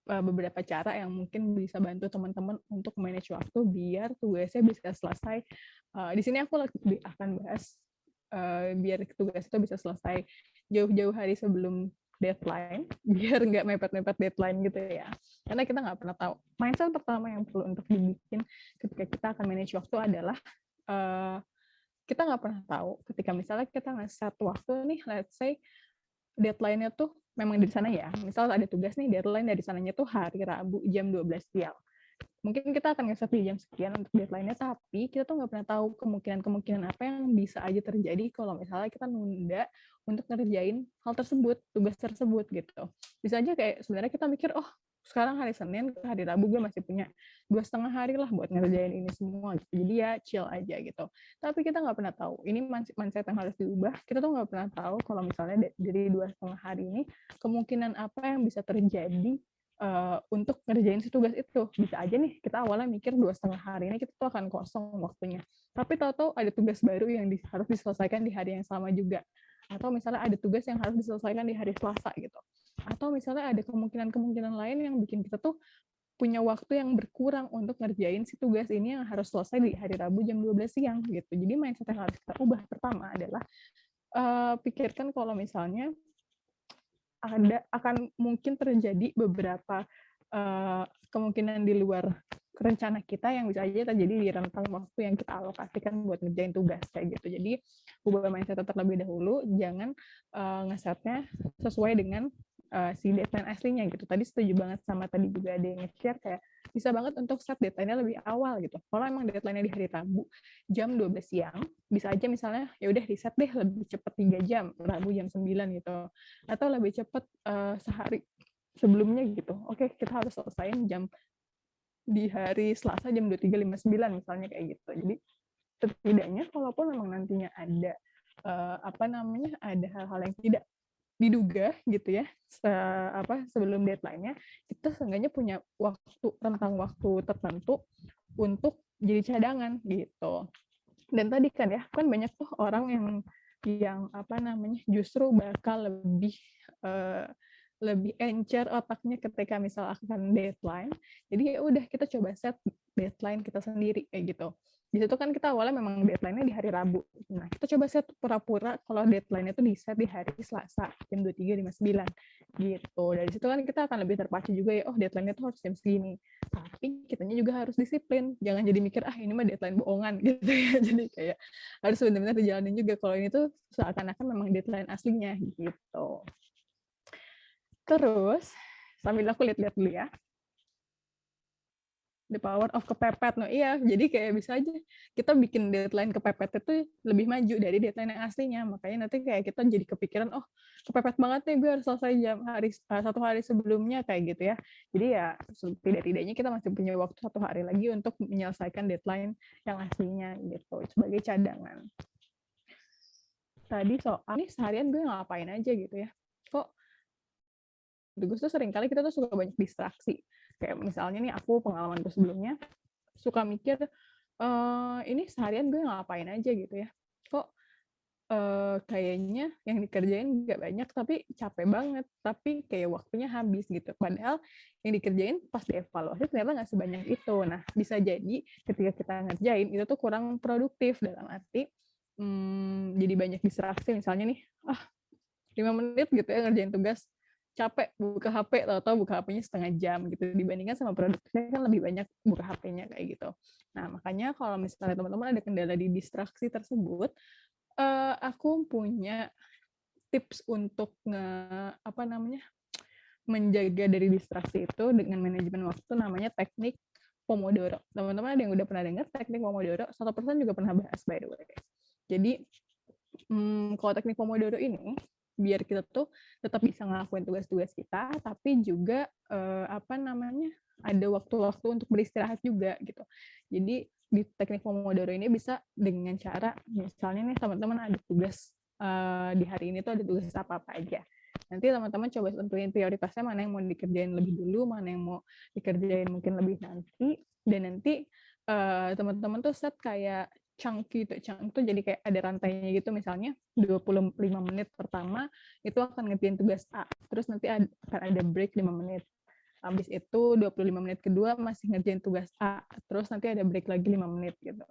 beberapa cara yang mungkin bisa bantu teman-teman untuk manage waktu biar tugasnya bisa selesai. Di sini aku akan bahas biar tugas itu bisa selesai jauh-jauh hari sebelum deadline, biar nggak mepet-mepet deadline gitu ya. Karena kita nggak pernah tahu. Mindset pertama yang perlu untuk dibikin ketika kita akan manage waktu adalah kita nggak pernah tahu ketika misalnya kita nge-set waktu nih, let's say deadline-nya tuh memang dari sana ya. Misal ada tugas nih, deadline dari sananya tuh hari Rabu jam 12 siang. Mungkin kita akan nge-set di jam sekian untuk deadline-nya, tapi kita tuh nggak pernah tahu kemungkinan-kemungkinan apa yang bisa aja terjadi kalau misalnya kita nunda untuk ngerjain hal tersebut, tugas tersebut gitu. Bisa aja kayak sebenarnya kita mikir, oh sekarang hari Senin ke hari Rabu gue masih punya 2,5 hari lah buat ngerjain ini semua gitu. Jadi ya chill aja gitu. Tapi kita nggak pernah tahu. Ini mindset yang harus diubah. Kita tuh nggak pernah tahu kalau misalnya dari 2,5 hari ini kemungkinan apa yang bisa terjadi untuk ngerjain si tugas itu. Bisa aja nih kita awalnya mikir 2,5 hari ini kita tuh akan kosong waktunya, tapi tahu-tahu ada tugas baru yang harus diselesaikan di hari yang sama juga, atau misalnya ada tugas yang harus diselesaikan di hari Selasa gitu, atau misalnya ada kemungkinan-kemungkinan lain yang bikin kita tuh punya waktu yang berkurang untuk ngerjain si tugas ini yang harus selesai di hari Rabu jam 12 siang gitu. Jadi mindset yang harus kita ubah pertama adalah pikirkan kalau misalnya akan mungkin terjadi beberapa kemungkinan di luar rencana kita yang bisa aja terjadi di rentang waktu yang kita alokasikan buat ngerjain tugas kayak gitu. Jadi ubah mindset terlebih dahulu, jangan ngesetnya sesuai dengan si deadline aslinya gitu. Tadi setuju banget sama tadi juga ada yang nge-share kayak bisa banget untuk set deadline-nya lebih awal gitu. Kalau emang deadline-nya di hari Rabu jam 12 siang, bisa aja misalnya ya udah di set deh lebih cepat 3 jam, Rabu jam 9 gitu. Atau lebih cepat sehari sebelumnya gitu. Oke, kita harus selesaiin di hari Selasa jam 23.59 misalnya kayak gitu. Jadi setidaknya kalaupun memang nantinya ada ada hal-hal yang tidak diduga gitu ya sebelum deadline-nya, kita seenggaknya punya rentang waktu tertentu untuk jadi cadangan gitu. Dan tadi kan ya kan banyak tuh orang yang justru bakal lebih encer otaknya ketika misal akan deadline. Jadi ya udah kita coba set deadline kita sendiri kayak gitu. Di situ kan kita awalnya memang deadline-nya di hari Rabu. Nah, kita coba set pura-pura kalau deadline-nya itu di set di hari Selasa jam 23.59 gitu. Dari situ kan kita akan lebih terpacu juga ya, oh deadline-nya tuh harus jam segini. Tapi kitanya juga harus disiplin. Jangan jadi mikir ini mah deadline bohongan gitu ya. Jadi kayak harus benar-benar dijalanin juga kalau ini tuh seakan-akan memang deadline aslinya gitu. Terus, sambil aku lihat-lihat dulu ya. The power of kepepet. No, iya, jadi kayak bisa aja kita bikin deadline kepepet itu lebih maju dari deadline yang aslinya. Makanya nanti kayak kita jadi kepikiran, oh kepepet banget nih, gue harus selesai satu hari sebelumnya kayak gitu ya. Jadi ya tidak-tidaknya kita masih punya waktu 1 hari lagi untuk menyelesaikan deadline yang aslinya gitu sebagai cadangan. Tadi soal nih seharian gue ngapain aja gitu ya. Kok tugas tuh seringkali kita tuh suka banyak distraksi. Kayak misalnya nih aku pengalamanku sebelumnya suka mikir ini seharian gue ngapain aja gitu ya. Kok kayaknya yang dikerjain nggak banyak tapi capek banget, tapi kayak waktunya habis gitu. Padahal yang dikerjain pas dievaluasi ternyata nggak sebanyak itu. Nah, bisa jadi ketika kita ngerjain itu tuh kurang produktif dalam arti jadi banyak distraksi. Misalnya nih, 5 menit gitu ya ngerjain tugas, capek buka HP, tahu-tahu buka HP-nya setengah jam gitu, dibandingkan sama produktifnya kan lebih banyak buka HP-nya kayak gitu. Nah, makanya kalau misalnya teman-teman ada kendala di distraksi tersebut, aku punya tips untuk menjaga dari distraksi itu dengan manajemen waktu, namanya teknik Pomodoro. Teman-teman ada yang udah pernah dengar teknik Pomodoro? 1% juga pernah bahas by the way. Jadi kalau teknik Pomodoro ini biar kita tuh tetap bisa ngelakuin tugas-tugas kita, tapi juga ada waktu-waktu untuk beristirahat juga gitu. Jadi di teknik Pomodoro ini bisa dengan cara misalnya nih teman-teman ada tugas di hari ini tuh ada tugas apa-apa aja. Nanti teman-teman coba tentuin prioritasnya mana yang mau dikerjain lebih dulu, mana yang mau dikerjain mungkin lebih nanti, dan nanti teman-teman tuh set kayak chunk gitu. Chunk tuh jadi kayak ada rantainya gitu, misalnya 25 menit pertama itu akan ngerjain tugas A, terus nanti akan ada break 5 menit. habis itu 25 menit kedua masih ngerjain tugas A, terus nanti ada break lagi 5 menit gitu.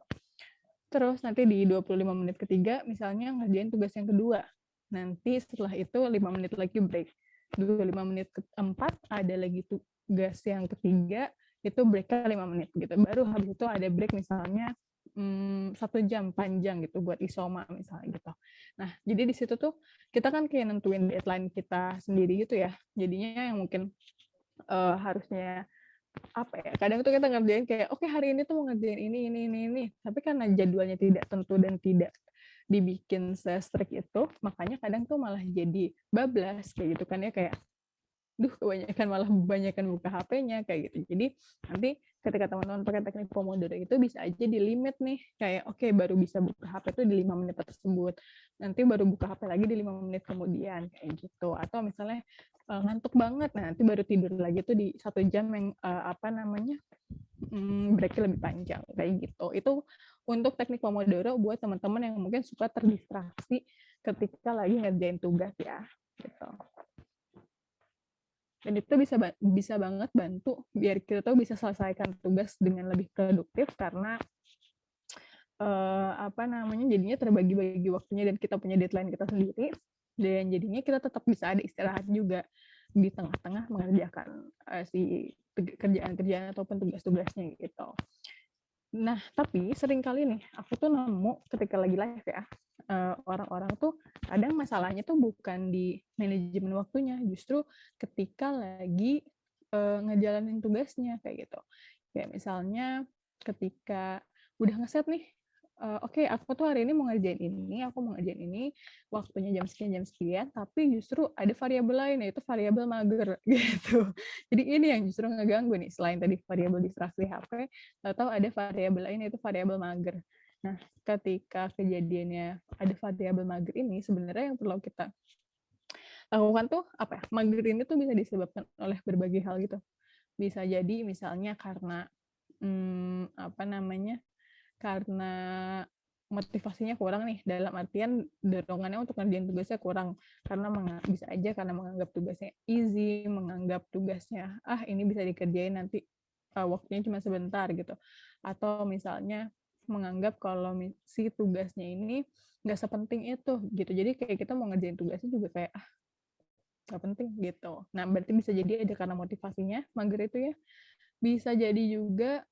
Terus nanti di 25 menit ketiga misalnya ngerjain tugas yang kedua. Nanti setelah itu 5 menit lagi break. 25 menit keempat ada lagi tugas yang ketiga, itu breaknya 5 menit gitu. Baru habis itu ada break misalnya 1 jam panjang gitu buat isoma misalnya gitu. Nah, jadi di situ tuh kita kan kayak nentuin deadline kita sendiri gitu ya. Jadinya yang mungkin harusnya apa ya, kadang tuh kita ngerjain kayak oke, hari ini tuh mau ngerjain ini, tapi karena jadwalnya tidak tentu dan tidak dibikin se-strict itu, makanya kadang tuh malah jadi bablas kayak gitu kan ya, kayak kebanyakan buka HP-nya kayak gitu. Jadi nanti ketika teman-teman pakai teknik Pomodoro itu bisa aja di limit nih, kayak oke, baru bisa buka HP tuh di 5 menit tersebut, nanti baru buka HP lagi di 5 menit kemudian kayak gitu. Atau misalnya ngantuk banget, nah nanti baru tidur lagi tuh di 1 jam yang break-nya lebih panjang kayak gitu. Itu untuk teknik Pomodoro buat teman-teman yang mungkin suka terdistraksi ketika lagi ngerjain tugas ya gitu. Dan itu bisa banget bantu biar kita tuh bisa selesaikan tugas dengan lebih produktif, karena jadinya terbagi-bagi waktunya dan kita punya deadline kita sendiri, dan jadinya kita tetap bisa ada istirahat juga di tengah-tengah mengerjakan si kerjaan-kerjaan ataupun tugas-tugasnya gitu. Nah, tapi sering kali nih aku tuh nemu ketika lagi live ya, orang-orang tuh kadang masalahnya tuh bukan di manajemen waktunya, justru ketika lagi ngejalanin tugasnya kayak gitu. Kayak misalnya ketika udah ngeset nih, oke, aku tuh hari ini mau ngerjain ini, aku mau ngerjain ini, waktunya jam sekian, tapi justru ada variabel lain, yaitu variabel mager gitu. Jadi ini yang justru ngeganggu nih, selain tadi variabel distraksi HP, atau ada variabel lain yaitu variabel mager. Nah, ketika kejadiannya ada variabel mager ini, sebenarnya yang perlu kita lakukan tuh apa ya? Mager ini tuh bisa disebabkan oleh berbagai hal gitu. Bisa jadi misalnya karena karena motivasinya kurang nih, dalam artian dorongannya untuk ngerjain tugasnya kurang, karena bisa aja karena menganggap tugasnya easy, menganggap tugasnya ini bisa dikerjain nanti waktunya cuma sebentar gitu, atau misalnya menganggap kalau si tugasnya ini nggak sepenting itu gitu, jadi kayak kita mau ngerjain tugasnya juga kayak nggak penting gitu. Nah, berarti bisa jadi ada karena motivasinya mager itu ya. Bisa jadi juga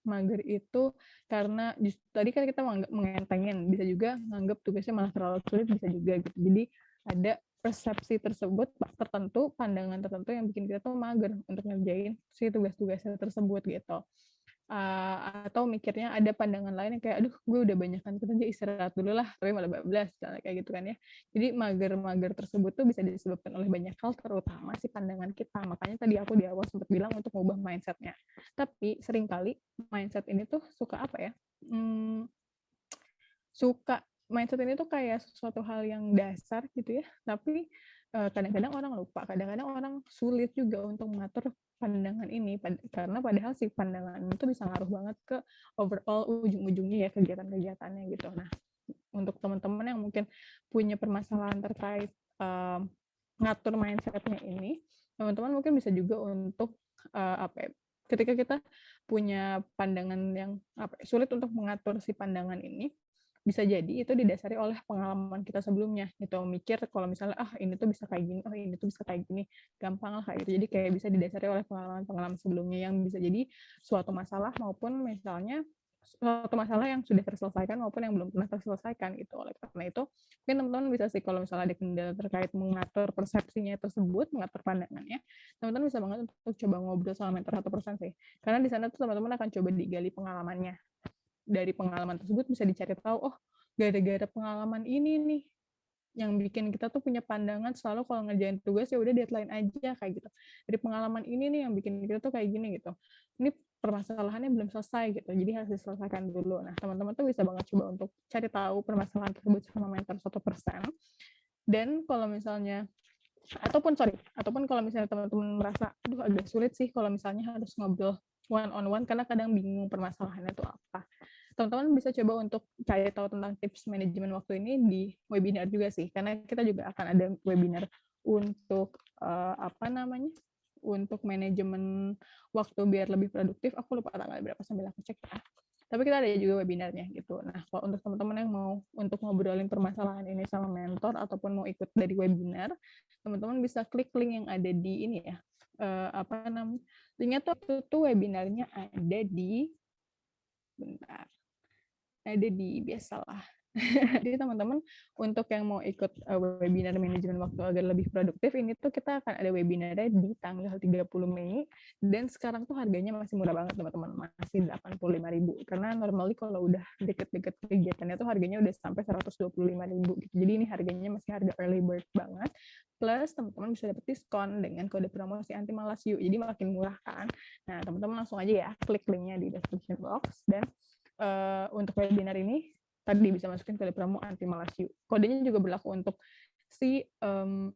mager itu karena tadi kan kita mengentengin, bisa juga nganggap tugasnya malah terlalu sulit, bisa juga gitu. Jadi ada persepsi tersebut tertentu, pandangan tertentu yang bikin kita tuh mager untuk ngerjain si tugas-tugasnya tersebut gitu. Atau mikirnya ada pandangan lain yang kayak, aduh gue udah banyakan kerja, istirahat dulu lah, tapi malah bablas, kayak gitu kan ya. Jadi mager-mager tersebut tuh bisa disebabkan oleh banyak hal, terutama si pandangan kita. Makanya tadi aku di awal sempat bilang untuk mengubah mindset-nya. Tapi seringkali mindset ini tuh suka apa ya, mindset ini tuh kayak sesuatu hal yang dasar gitu ya, tapi kadang-kadang orang lupa, kadang-kadang orang sulit juga untuk mengatur pandangan ini, karena padahal si pandangan itu bisa ngaruh banget ke overall ujung-ujungnya ya kegiatan-kegiatannya gitu. Nah, untuk teman-teman yang mungkin punya permasalahan terkait ngatur mindset-nya ini, teman-teman mungkin bisa juga untuk ketika kita punya pandangan yang sulit untuk mengatur si pandangan ini, bisa jadi itu didasari oleh pengalaman kita sebelumnya gitu, mikir kalau misalnya ini tuh bisa kayak gini, ini tuh bisa kayak gini, gampang lah kayak gitu. Jadi kayak bisa didasari oleh pengalaman-pengalaman sebelumnya yang bisa jadi suatu masalah, maupun misalnya suatu masalah yang sudah terselesaikan maupun yang belum pernah terselesaikan gitu. Oleh karena itu mungkin teman-teman bisa sih, kalau misalnya ada kendala terkait mengatur persepsinya tersebut, mengatur pandangannya, teman-teman bisa banget untuk coba ngobrol sama mentor 1% sih, karena di sana tuh teman-teman akan coba digali pengalamannya. Dari pengalaman tersebut bisa dicari tahu, gara-gara pengalaman ini nih yang bikin kita tuh punya pandangan selalu kalau ngerjain tugas ya udah deadline aja kayak gitu. Dari pengalaman ini nih yang bikin kita tuh kayak gini gitu. Ini permasalahannya belum selesai gitu, jadi harus diselesaikan dulu. Nah, teman-teman tuh bisa banget coba untuk cari tahu permasalahan tersebut sama mentor 1%. Dan kalau misalnya ataupun kalau misalnya teman-teman merasa aduh agak sulit sih kalau misalnya harus ngobrol one on one karena kadang bingung permasalahannya itu apa, teman-teman bisa coba untuk cari tahu tentang tips manajemen waktu ini di webinar juga sih, karena kita juga akan ada webinar untuk untuk manajemen waktu biar lebih produktif. Aku lupa tanggal berapa sambil aku cek ya. Tapi kita ada juga webinarnya gitu. Nah, kalau untuk teman-teman yang mau untuk ngobrolin permasalahan ini sama mentor ataupun mau ikut dari webinar, teman-teman bisa klik link yang ada di ini ya. Apa namanya? Linknya tuh webinarnya ada di bentar. Ada di biasalah. Jadi teman-teman untuk yang mau ikut webinar manajemen waktu agar lebih produktif ini tuh kita akan ada webinarnya di tanggal 30 Mei dan sekarang tuh harganya masih murah banget teman-teman, masih 85.000 karena normally kalau udah deket-deket kegiatannya tuh harganya udah sampai 125.000 gitu. Jadi ini harganya masih harga early bird banget. Plus teman-teman bisa dapat diskon dengan kode promosi anti malas yuk. Jadi makin murah kan. Nah, teman-teman langsung aja ya klik linknya di description box dan untuk webinar ini tadi bisa masukin kode promo anti malas you. Kodenya juga berlaku untuk si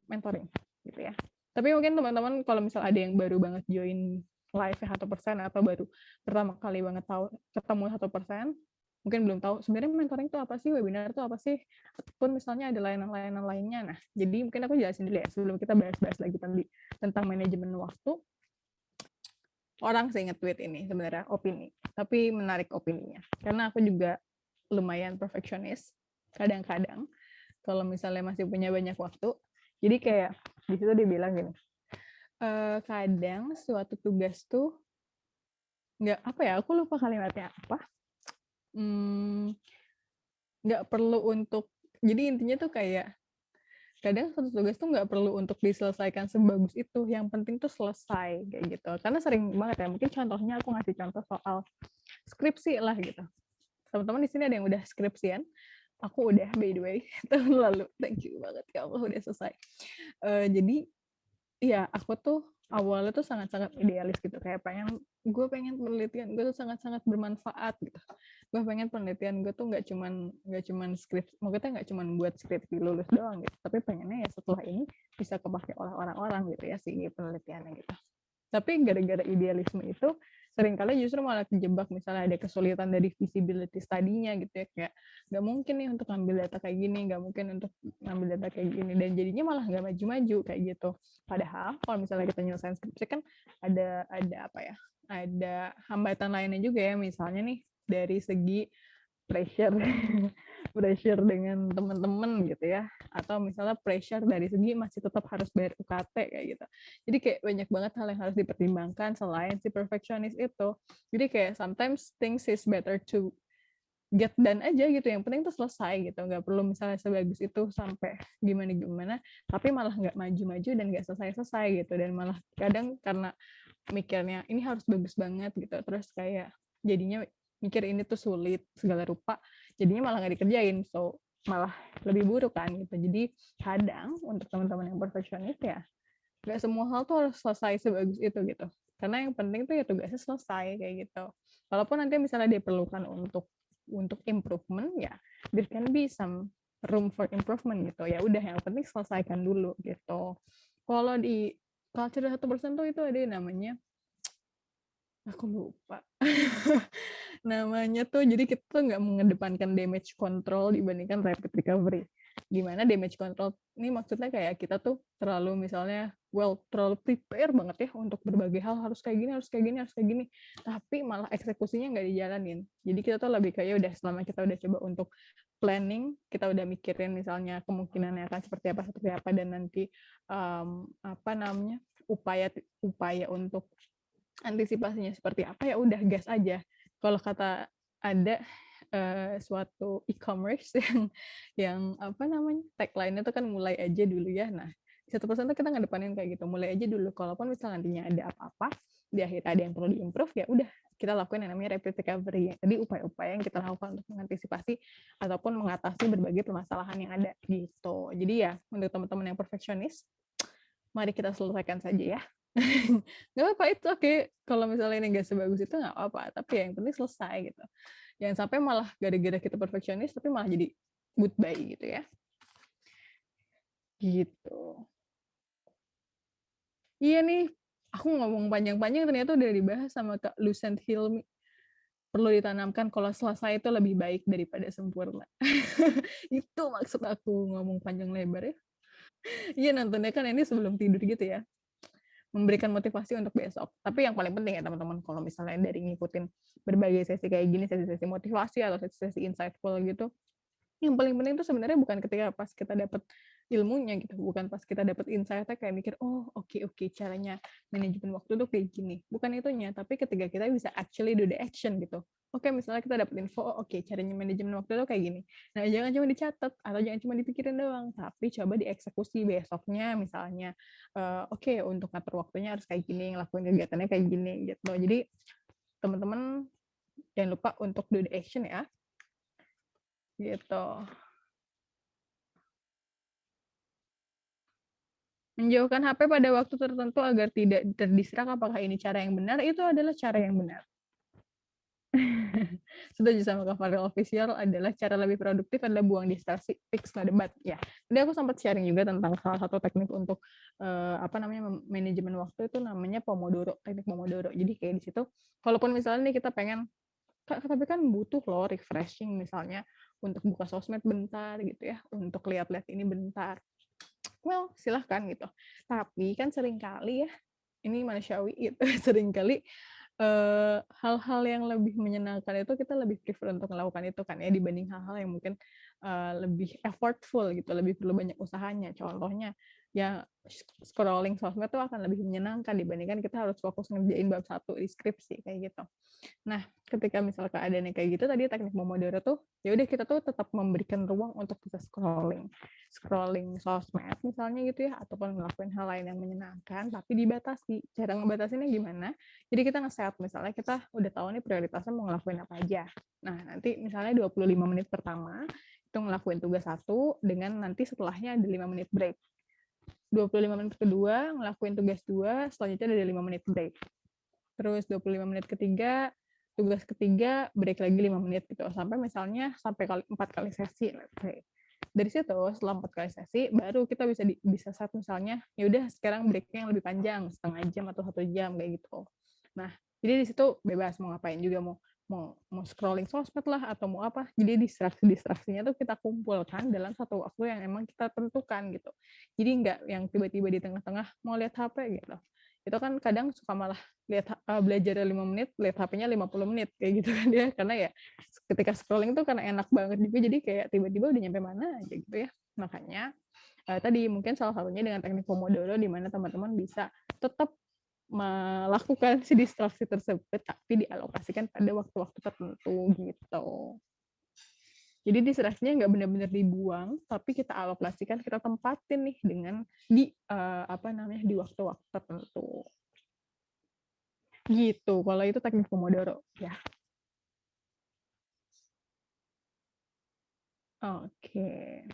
mentoring gitu ya. Tapi mungkin teman-teman kalau misal ada yang baru banget join live 1% atau baru pertama kali banget tahu ketemu 1%, mungkin belum tahu sebenarnya mentoring itu apa sih, webinar itu apa sih, ataupun misalnya ada layanan-layanan lainnya. Nah, jadi mungkin aku jelasin dulu ya sebelum kita bahas-bahas lagi tentang manajemen waktu. Orang sih nge-tweet ini sebenarnya opini, tapi menarik opininya. Karena aku juga lumayan perfeksionis kadang-kadang kalau misalnya masih punya banyak waktu. Jadi kayak di situ dia bilang gini, kadang suatu tugas tuh nggak apa ya, aku lupa kalimatnya apa, nggak perlu untuk, jadi intinya tuh kayak kadang suatu tugas tuh nggak perlu untuk diselesaikan sebagus itu, yang penting tuh selesai kayak gitu. Karena sering banget ya, mungkin contohnya aku ngasih contoh soal skripsi lah gitu. Teman-teman di sini ada yang udah skripsian? Aku udah, by the way, tahun lalu. Thank you banget ya Allah udah selesai. Jadi ya aku tuh awalnya tuh sangat-sangat idealis gitu, kayak gue pengen penelitian gue tuh sangat-sangat bermanfaat gitu. Gue pengen penelitian gue tuh nggak cuman skripsi, maksudnya nggak cuman buat skripsi lulus doang gitu, tapi pengennya ya setelah ini bisa kepake oleh orang-orang gitu ya si penelitiannya gitu. Tapi gara-gara idealisme itu seringkali justru malah kejebak, misalnya ada kesulitan dari visibility study-nya gitu ya, kayak nggak mungkin nih untuk ngambil data kayak gini, nggak mungkin untuk ngambil data kayak gini, dan jadinya malah nggak maju-maju kayak gitu. Padahal kalau misalnya kita nyelesain skripsi kan ada apa ya, ada hambatan lainnya juga ya, misalnya nih dari segi pressure pressure dengan teman-teman gitu ya, atau misalnya pressure dari segi masih tetap harus bayar UKT kayak gitu. Jadi kayak banyak banget hal yang harus dipertimbangkan selain si perfectionist itu. Jadi kayak sometimes things is better to get done aja gitu, yang penting tuh selesai gitu, nggak perlu misalnya sebagus itu sampai gimana tapi malah nggak maju-maju dan nggak selesai-selesai gitu, dan malah kadang karena mikirnya ini harus bagus banget gitu, terus kayak jadinya mikir ini tuh sulit segala rupa, jadinya malah nggak dikerjain, so malah lebih buruk kan gitu. Jadi kadang untuk teman-teman yang perfeksionis ya nggak semua hal tuh harus selesai sebagus itu gitu, karena yang penting tuh ya tugasnya selesai kayak gitu. Walaupun nanti misalnya diperlukan untuk improvement ya, there can be some room for improvement gitu, ya udah yang penting selesaikan dulu gitu. Kalau di culture 1% tuh itu ada yang namanya, aku lupa namanya tuh, jadi kita tuh nggak mengedepankan damage control dibandingkan rapid recovery. Gimana damage control ini maksudnya kayak kita tuh terlalu misalnya terlalu prepare banget ya untuk berbagai hal, harus kayak gini harus kayak gini harus kayak gini, tapi malah eksekusinya nggak dijalanin. Jadi kita tuh lebih kayak udah, selama kita udah coba untuk planning, kita udah mikirin misalnya kemungkinannya akan seperti apa dan nanti apa namanya upaya untuk antisipasinya seperti apa, ya udah gas aja. Kalau kata ada suatu e-commerce yang apa namanya tagline-nya itu kan mulai aja dulu ya. Nah 1% tuh kita ngedepanin kayak gitu, mulai aja dulu. Kalaupun misalnya nantinya ada apa-apa di akhir ada yang perlu diimprove, ya udah kita lakukan yang namanya rapid recovery. Jadi upaya-upaya yang kita lakukan untuk mengantisipasi ataupun mengatasi berbagai permasalahan yang ada gitu. Jadi ya untuk teman-teman yang perfeksionis, mari kita selesaikan saja ya. Nggak apa-apa, itu oke. Kalau misalnya ini nggak sebagus itu nggak apa-apa, tapi yang penting selesai gitu. Jangan sampai malah gara-gara kita perfeksionis tapi malah jadi goodbye gitu ya. Gitu. Iya nih, aku ngomong panjang-panjang ternyata udah dibahas sama Kak Lucent Hilmi. Perlu ditanamkan kalau selesai itu lebih baik daripada sempurna. Itu maksud aku ngomong panjang lebar ya. Iya, nontonnya kan ini sebelum tidur gitu ya. memberikan motivasi untuk besok. Tapi yang paling penting ya teman-teman, kalau misalnya dari ngikutin berbagai sesi kayak gini, sesi-sesi motivasi atau sesi-sesi insightful gitu, yang paling penting tuh sebenarnya bukan ketika pas kita dapat ilmunya gitu, bukan pas kita dapat insight-nya kayak mikir, oh oke, caranya manajemen waktu tuh kayak gini. Bukan itunya, tapi ketika kita bisa actually do the action gitu. Oke, misalnya kita dapat info, oh, oke, caranya manajemen waktu tuh kayak gini. Nah, jangan cuma dicatat atau jangan cuma dipikirin doang, tapi coba dieksekusi besoknya misalnya. Oke, untuk ngatur waktunya harus kayak gini, ngelakuin kegiatannya kayak gini gitu. Jadi teman-teman jangan lupa untuk do the action ya. Gitu. Menjauhkan HP pada waktu tertentu agar tidak terdistrak, apakah ini cara yang benar? Itu adalah cara yang benar. Setuju sama Kak Farel, official adalah cara lebih produktif adalah buang distraksi, fix no debat. Ya, tadi aku sempat sharing juga tentang salah satu teknik untuk manajemen waktu itu namanya Pomodoro, teknik Pomodoro. Jadi kayak di situ, walaupun misalnya nih kita pengen, Kak, tapi kan butuh loh refreshing misalnya untuk buka sosmed bentar gitu ya, untuk lihat-lihat ini bentar. Well, silahkan gitu. Tapi kan seringkali ya, ini manusiawi gitu, seringkali hal-hal yang lebih menyenangkan itu kita lebih prefer untuk melakukan itu kan ya, dibanding hal-hal yang mungkin lebih effortful gitu, lebih perlu banyak usahanya. Contohnya, ya scrolling sosmed itu akan lebih menyenangkan dibandingkan kita harus fokus ngerjain bab 1 di skripsi, kayak gitu. Nah, ketika misal keadaannya kayak gitu, tadi teknik Pomodoro tuh, ya udah kita tuh tetap memberikan ruang untuk bisa scrolling sosmed misalnya gitu ya, ataupun ngelakuin hal lain yang menyenangkan, tapi dibatasi. Cara ngebatasinnya gimana? Jadi kita nge-set, misalnya kita udah tahu nih prioritasnya mau ngelakuin apa aja. Nah, nanti misalnya 25 menit pertama, itu ngelakuin tugas 1, dengan nanti setelahnya ada 5 menit break. 25 menit kedua, ngelakuin tugas 2, selanjutnya ada 5 menit break. Terus 25 menit ketiga, tugas ketiga, break lagi 5 menit gitu. Sampai misalnya 4 kali sesi, let's say. Dari situ setelah 4 kali sesi baru kita bisa set misalnya, ya udah sekarang breaknya yang lebih panjang, setengah jam atau 1 jam kayak gitu. Nah, jadi di situ bebas mau ngapain juga, mau scrolling sosmed lah atau mau apa. Jadi distraksinya tuh kita kumpulkan dalam satu waktu yang emang kita tentukan gitu. Jadi nggak yang tiba-tiba di tengah-tengah mau lihat HP gitu. Itu kan kadang suka malah belajar 5 menit, lihat HP-nya 50 menit kayak gitu kan ya. Karena ya ketika scrolling tuh karena enak banget juga, jadi kayak tiba-tiba udah nyampe mana aja gitu ya. Makanya tadi mungkin salah satunya dengan teknik Pomodoro, di mana teman-teman bisa tetap melakukan si distraksi tersebut tapi dialokasikan pada waktu-waktu tertentu gitu. Jadi distraksinya nggak benar-benar dibuang, tapi kita alokasikan, kita tempatin nih dengan di waktu-waktu tertentu. Gitu. Kalau itu teknik Pomodoro ya. Oke.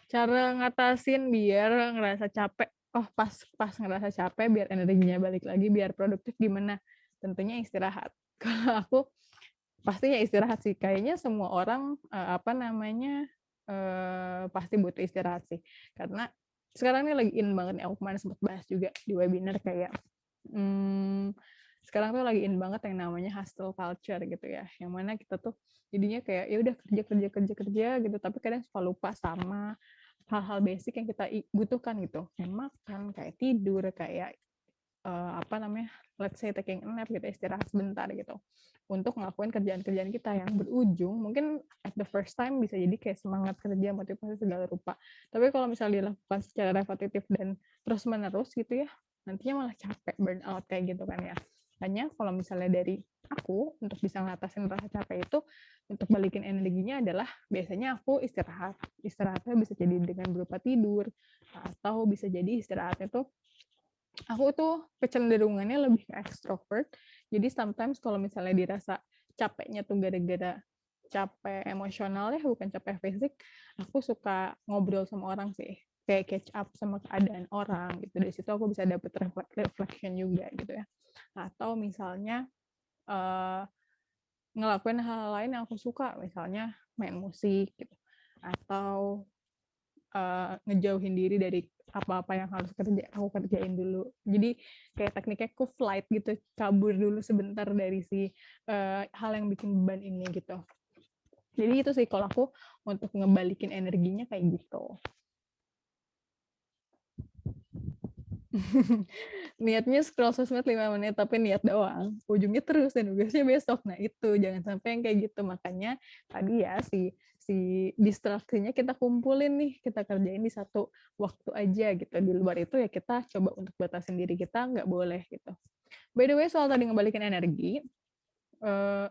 Cara ngatasin biar ngerasa capek. Oh, pas ngerasa capek biar energinya balik lagi, biar produktif gimana? Tentunya istirahat. Kalau aku pastinya istirahat sih. Kayaknya semua orang pasti butuh istirahat sih. Karena sekarang ini lagi in banget nih, aku kemarin sempat bahas juga di webinar kayak sekarang tuh lagi in banget yang namanya hustle culture gitu ya. Yang mana kita tuh jadinya kayak ya udah kerja gitu, tapi kadang suka lupa sama hal-hal basic yang kita butuhkan gitu. Kayak makan, kayak tidur, kayak let's say taking a nap gitu, istirahat sebentar gitu. Untuk ngelakuin kerjaan-kerjaan kita yang berujung, mungkin at the first time bisa jadi kayak semangat kerja, motivasi segala rupa. Tapi kalau misalnya dilakukan secara repetitif dan terus-menerus gitu ya, nantinya malah capek, burn out kayak gitu kan ya. Hanya kalau misalnya dari aku, untuk bisa ngatasin rasa capek itu, untuk balikin energinya adalah biasanya aku istirahat. Istirahatnya bisa jadi dengan berupa tidur, atau bisa jadi istirahatnya tuh aku tuh kecenderungannya lebih ke extrovert. Jadi sometimes kalau misalnya dirasa capeknya tuh gara-gara capek emosional ya, bukan capek fisik, aku suka ngobrol sama orang sih. Kayak catch up sama keadaan orang gitu. Dari situ aku bisa dapet reflection juga gitu ya. Atau misalnya ngelakuin hal lain yang aku suka, misalnya main musik gitu. Atau ngejauhin diri dari apa-apa yang harus aku kerjain dulu. Jadi kayak tekniknya aku flight gitu, kabur dulu sebentar dari si hal yang bikin beban ini gitu. Jadi itu sih kalau aku untuk ngebalikin energinya kayak gitu. Niatnya scroll sosmed 5 menit, tapi niat doang, ujungnya terus dan tugasnya besok. Nah itu, jangan sampai yang kayak gitu. Makanya tadi ya, si si distraksinya kita kumpulin nih, kita kerjain di satu waktu aja gitu. Di luar itu ya kita coba untuk batasin diri kita, nggak boleh gitu. By the way, soal tadi ngebalikin energi, eh,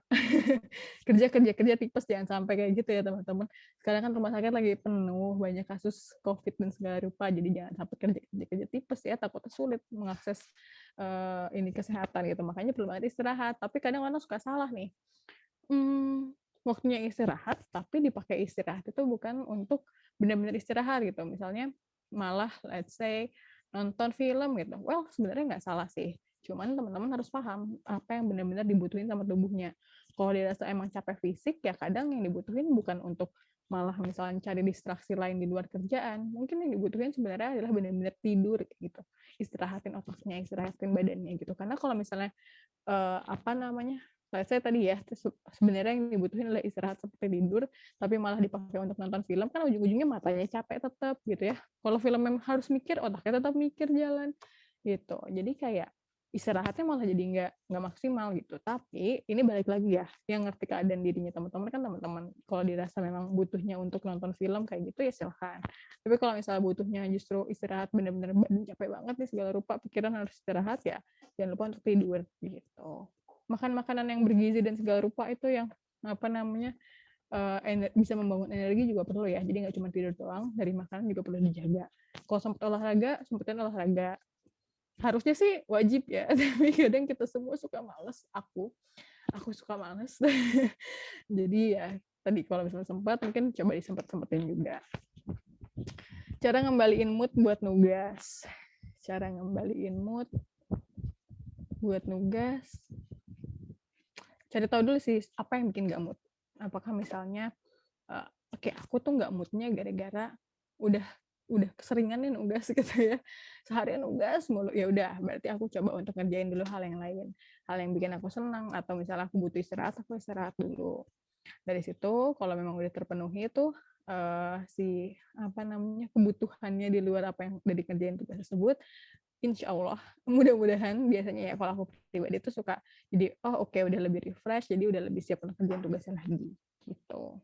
kerja kerja kerja tipes, jangan sampai kayak gitu ya teman-teman. Sekarang kan rumah sakit lagi penuh, banyak kasus COVID dan segala rupa, jadi jangan sampai kerja kerja kerja tipes ya, takutnya sulit mengakses ini kesehatan gitu. Makanya perlu banget istirahat. Tapi kadang orang suka salah nih. Waktunya istirahat, tapi dipakai istirahat itu bukan untuk benar-benar istirahat gitu. Misalnya malah let's say nonton film gitu. Well, sebenarnya nggak salah sih. Cuman teman-teman harus paham apa yang benar-benar dibutuhin sama tubuhnya. Kalau dirasa emang capek fisik, ya kadang yang dibutuhin bukan untuk malah misalnya cari distraksi lain di luar kerjaan. Mungkin yang dibutuhin sebenarnya adalah benar-benar tidur gitu. Istirahatin otaknya, istirahatin badannya gitu. Karena kalau misalnya apa namanya, saya tadi ya sebenarnya yang dibutuhin adalah istirahat seperti tidur, tapi malah dipakai untuk nonton film, kan ujung-ujungnya matanya capek tetap gitu ya. Kalau film memang harus mikir, otaknya tetap mikir jalan gitu. Jadi kayak istirahatnya malah jadi nggak maksimal gitu. Tapi ini balik lagi ya, yang ngerti keadaan dirinya teman-teman kan teman-teman. Kalau dirasa memang butuhnya untuk nonton film kayak gitu ya silahkan. Tapi kalau misalnya butuhnya justru istirahat bener-bener badan capek banget nih segala rupa, pikiran harus istirahat ya, jangan lupa untuk tidur gitu. Makan makanan yang bergizi dan segala rupa itu yang apa namanya bisa membangun energi juga perlu ya. Jadi nggak cuma tidur doang, dari makanan juga perlu dijaga. Kalau sempat olahraga, sempetin olahraga. Harusnya sih wajib ya, tapi kadang kita semua suka males. Aku suka males. Jadi ya tadi kalau misalnya sempat, mungkin coba disempet-sempetin juga. Cara ngembaliin mood buat nugas. Cara ngembaliin mood buat nugas. Cari tahu dulu sih apa yang bikin gak mood. Apakah misalnya oke, aku tuh nggak moodnya gara-gara udah keseringan nih nugas gitu ya, seharian nugas mulu, ya udah berarti aku coba untuk ngerjain dulu hal yang lain, hal yang bikin aku senang, atau misalnya aku butuh istirahat, aku istirahat dulu. Dari situ kalau memang udah terpenuhi tuh si apa namanya kebutuhannya di luar apa yang udah dikerjain tugas tersebut, insya Allah mudah-mudahan biasanya ya kalau aku pribadi tuh suka jadi oke, udah lebih refresh, jadi udah lebih siap untuk kerjaan tugasnya lagi gitu.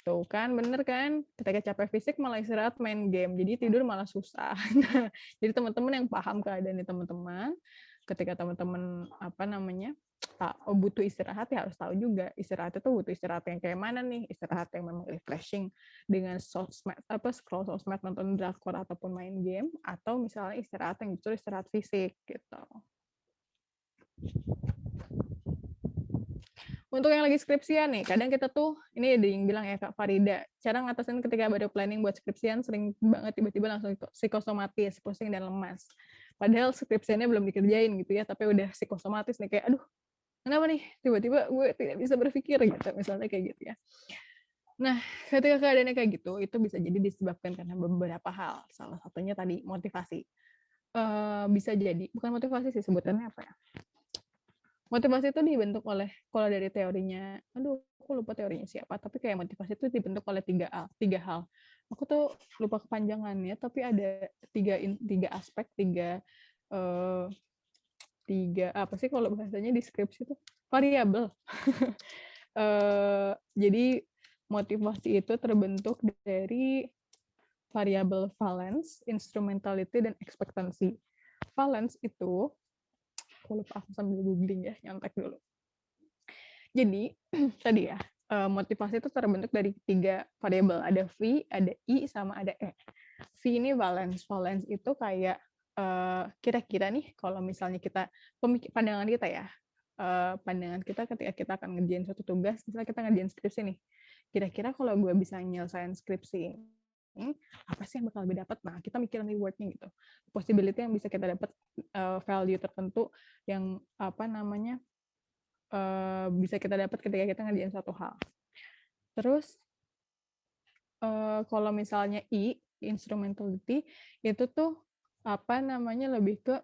Tuh kan, bener kan? Ketika capek fisik malah istirahat main game, jadi tidur malah susah. Nah, jadi teman-teman yang paham keadaan teman-teman, ketika teman-teman apa namanya butuh istirahat ya harus tahu juga istirahat itu butuh istirahat yang kayak mana nih, istirahat yang memang refreshing dengan sosmed apa scroll sosmed, nonton drakor ataupun main game, atau misalnya istirahat yang justru istirahat fisik gitu. Untuk yang lagi skripsian nih, kadang kita tuh, ini ada yang bilang ya Kak Farida, cara ngatasin ketika baru planning buat skripsian sering banget tiba-tiba langsung psikosomatis, pusing dan lemas. Padahal skripsiannya belum dikerjain gitu ya, tapi udah psikosomatis nih kayak, aduh, kenapa nih tiba-tiba gue tidak bisa berpikir gitu, misalnya kayak gitu ya. Nah, ketika keadaannya kayak gitu, itu bisa jadi disebabkan karena beberapa hal. Salah satunya tadi motivasi. Bisa jadi, bukan motivasi sih sebutannya apa ya, motivasi itu dibentuk oleh, kalau dari teorinya, aduh aku lupa teorinya siapa, tapi kayak motivasi itu dibentuk oleh tiga hal. Aku tuh lupa kepanjangannya, tapi ada tiga aspek, eh, tiga apa sih kalau bahasanya di skripsi itu, variabel. Jadi motivasi itu terbentuk dari variabel valence, instrumentality, dan ekspektansi. Valence itu, aku lupa, aku sambil googling ya, nyontek dulu. Jadi tadi ya, motivasi itu terbentuk dari tiga variabel, ada V, ada I, sama ada E. V ini valence. Valence itu kayak kira-kira nih kalau misalnya kita, pandangan kita ya, pandangan kita ketika kita akan ngerjain suatu tugas, misalnya kita ngerjain skripsi nih, kira-kira kalau gue bisa nyelesain skripsi ini, apa sih yang bakal gue dapat? Nah, kita mikirin rewardnya gitu, possibility yang bisa kita dapat, value tertentu yang apa namanya bisa kita dapat ketika kita ngerjain suatu hal. Terus kalau misalnya I, instrumentality, itu tuh apa namanya lebih ke,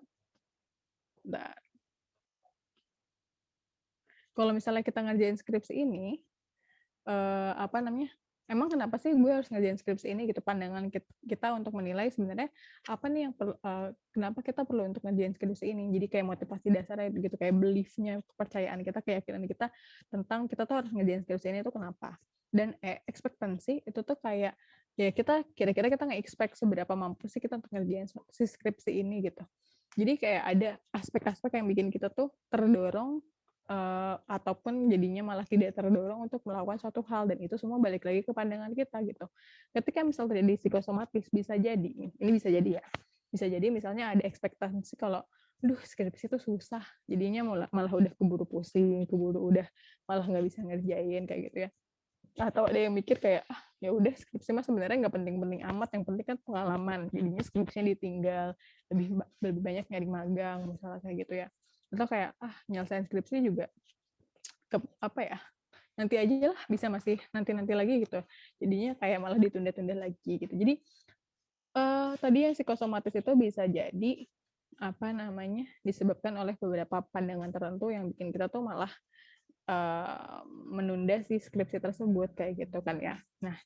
kalau misalnya kita ngerjain skripsi ini, apa namanya, emang kenapa sih gue harus ngerjain skripsi ini gitu, pandangan kita untuk menilai sebenarnya apa nih yang kenapa kita perlu untuk ngerjain skripsi ini. Jadi kayak motivasi dasarnya gitu, kayak belief-nya, kepercayaan kita, keyakinan kita tentang kita tuh harus ngerjain skripsi ini tuh kenapa. Dan ekspektasi itu tuh kayak ya kita kira-kira kita nge-expect seberapa mampu sih kita untuk ngerjain si skripsi ini gitu. Jadi kayak ada aspek-aspek yang bikin kita tuh terdorong ataupun jadinya malah tidak terdorong untuk melakukan suatu hal, dan itu semua balik lagi ke pandangan kita gitu. Ketika misal terjadi psikosomatis, bisa jadi, ini bisa jadi ya, bisa jadi misalnya ada ekspektasi kalau, duh skripsi itu susah, jadinya malah udah keburu pusing, keburu udah malah nggak bisa ngerjain kayak gitu ya. Atau ada yang mikir kayak, ya udah skripsi mah sebenarnya nggak penting-penting amat, yang penting kan pengalaman, jadinya skripsinya ditinggal, lebih banyak nyari magang misalnya kayak gitu ya. Atau kayak nyelesain skripsi juga apa ya, nanti aja lah, bisa masih nanti lagi gitu, jadinya kayak malah ditunda-tunda lagi gitu. Jadi tadi yang psikosomatis itu bisa jadi apa namanya, disebabkan oleh beberapa pandangan tertentu yang bikin kita tuh malah menunda si skripsi tersebut kayak gitu kan ya. Nah,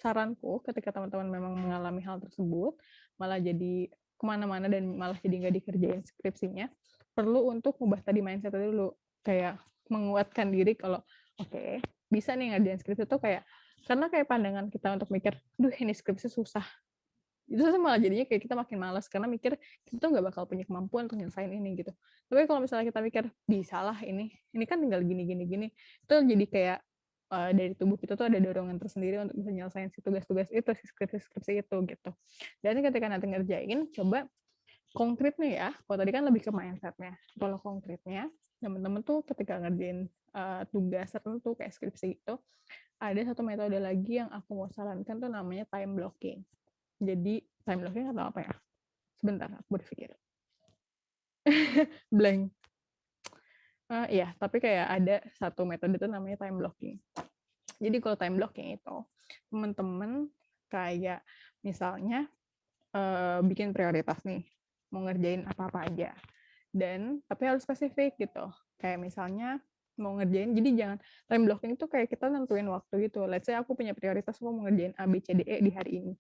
saranku ketika teman-teman memang mengalami hal tersebut, malah jadi kemana-mana dan malah jadi nggak dikerjain skripsinya, perlu untuk ubah tadi mindset dulu, kayak menguatkan diri kalau oke, bisa nih ngerjain skripsi tuh kayak karena kayak pandangan kita untuk mikir, duh ini skripsi susah, itu tuh malah jadinya kayak kita makin malas karena mikir kita tuh nggak bakal punya kemampuan untuk nyelesain ini gitu. Tapi kalau misalnya kita mikir bisa lah, ini kan tinggal gini gini gini, itu jadi kayak dari tubuh kita tuh ada dorongan tersendiri untuk bisa nyelesain si tugas-tugas itu, si skripsi-skripsi itu gitu. Dan ketika nanti ngerjain, coba konkretnya ya, kalau tadi kan lebih ke mindsetnya. Kalau konkretnya, teman-teman tuh ketika ngerjain tugas tertentu kayak skripsi itu, ada satu metode lagi yang aku mau sarankan tuh namanya time blocking. Jadi time blocking atau apa ya? Sebentar, aku berpikir. Blank. Iya, tapi kayak ada satu metode itu namanya time blocking. Jadi kalau time blocking itu, teman-teman kayak misalnya bikin prioritas nih, mau ngerjain apa-apa aja. Dan tapi harus spesifik gitu. Kayak misalnya mau ngerjain, jadi jangan time blocking itu kayak kita nentuin waktu gitu. Let's say aku punya prioritas, aku mau ngerjain A, B, C, D, E di hari ini.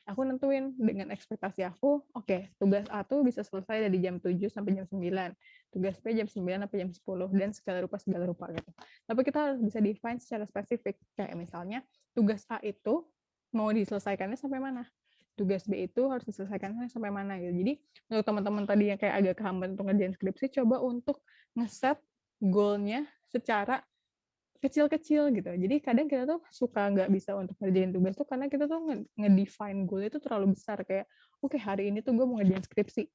Aku nentuin dengan ekspektasi aku, oke, tugas A tuh bisa selesai dari jam 7 sampai jam 9. Tugas B jam 9 sampai jam 10, dan segala rupa gitu. Tapi kita harus bisa define secara spesifik. Kayak misalnya, tugas A itu mau diselesaikannya sampai mana? Tugas B itu harus diselesaikannya sampai mana gitu. Jadi, untuk teman-teman tadi yang kayak agak kehambat untuk ngerjain skripsi, coba untuk ngeset goal-nya secara kecil-kecil gitu. Jadi kadang kita tuh suka nggak bisa untuk ngerjain tugas tuh karena kita tuh nge-define goal itu terlalu besar, kayak oke, hari ini tuh gue mau ngerjain skripsi,